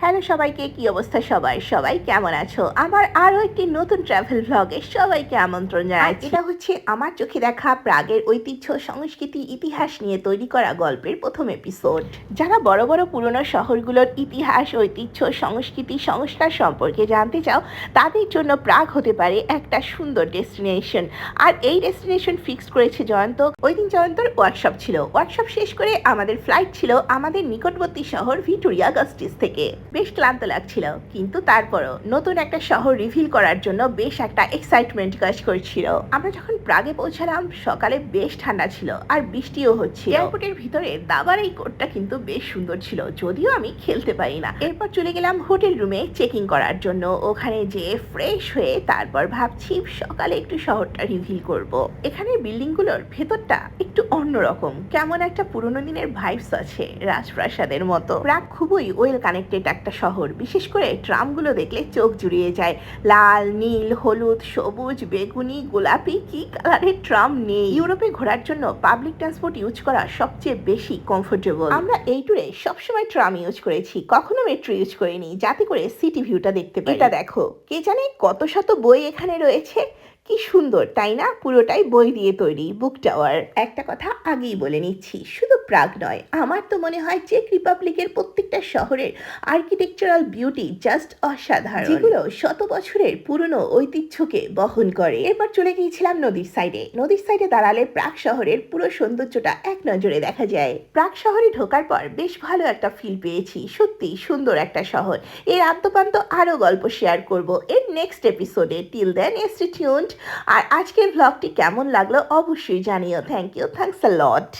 Hello সবাইকে, কি অবস্থা সবাই? সবাই কেমন আছো? আমার আরো একটি নতুন ট্রাভেল ভ্লগে সবাইকে আমন্ত্রণ জানাচ্ছি। এটা হচ্ছে আমার চোখে দেখা প্রাগের ঐতিহ্য, সংস্কৃতি, ইতিহাস নিয়ে তৈরি করা গল্পের প্রথম এপিসোড। যারা বড় বড় পুরনো শহরগুলোর ইতিহাস, ঐতিহ্য, সংস্কৃতি, সংস্কার সম্পর্কে জানতে চাও, তাদের জন্য প্রাগ হতে পারে একটা সুন্দর ডেস্টিনেশন। আর এই ডেস্টিনেশন ফিক্স করেছে জয়ন্ত। ওই দিন জয়ন্তর ওয়ার্কশপ ছিল। ওয়ার্কশপ শেষ করে আমাদের ফ্লাইট ছিল আমাদের নিকটবর্তী শহর ভিক্টোরিয়া গাস্টিস থেকে। বেশ ক্লান্ত লাগছিল, কিন্তু তারপরও নতুন একটা শহর রিভিল করার জন্য বেশ একটা এক্সাইটমেন্ট কাজ করছিল। আমরা যখন প্রাগে পৌঁছালাম সকালে বেশ ঠান্ডা ছিল আর বৃষ্টিও হচ্ছিল। এয়ারপোর্টের ভিতরে দাবার এই কোটটা কিন্তু বেশ সুন্দর ছিল, যদিও আমি খেলতে পারি না। এরপর চলে গেলাম হোটেল রুমে চেকিং করার জন্য। ওখানে যেয়ে ফ্রেশ হয়ে তারপর ভাবছি সকালে একটু শহরটা রিভিল করব। এখানের বিল্ডিং গুলোর ভেতরটা একটু অন্যরকম, কেমন একটা পুরোনো দিনের ভাইবস আছে, রাজপ্রাসাদের মতো। প্রাগ খুবই ওয়েল কানেক্টেড একটা শহর। বিশেষ করে ট্রামগুলো দেখলে চোখ জুড়িয়ে যায়। লাল, নীল, হলুদ, সবুজ, বেগুনি, গোলাপি, কি কালারের ট্রাম নেই? ইউরোপে ঘোরার জন্য পাবলিক ট্রান্সপোর্ট ইউজ করা সবচেয়ে বেশি কমফোর্টেবল। আমরা এই ট্যুরে সবসময় ট্রাম ইউজ করেছি, কখনো মেট্রো ইউজ করিনি, যাতে করে সিটি ভিউটা দেখতে পাই। এটা দেখো, কে জানে কত শত বই এখানে রয়েছে। কি সুন্দর তাই না? পুরোটাই বই দিয়ে তৈরি বুক টাওয়ার। একটা কথা আগেই বলে নিচ্ছি, শুধু প্রাগ নয়, আমার তো মনে হয় চেক রিপাবলিকের প্রত্যেকটা শহরের আর্কিটেকচারাল বিউটি জাস্ট অসাধারণ, যেগুলো শত বছরের পুরনো ঐতিহ্যকে বহন করে। এরপর চলে গিয়েছিলাম নদীর সাইডে। নদীর সাইডে দাঁড়ালে প্রাগ শহরের পুরো সৌন্দর্যটা এক নজরে দেখা যায়। প্রাগ শহরে ঢোকার পর বেশ ভালো একটা ফিল পেয়েছি। সত্যি সুন্দর একটা শহর। এর আদ্যপান্ত আরো গল্প শেয়ার করব এর নেক্সট এপিসোডে। Till then stay tuned. আর আজকের ভ্লগটি কেমন লাগলো অবশ্যই জানিও। Thanks a lot.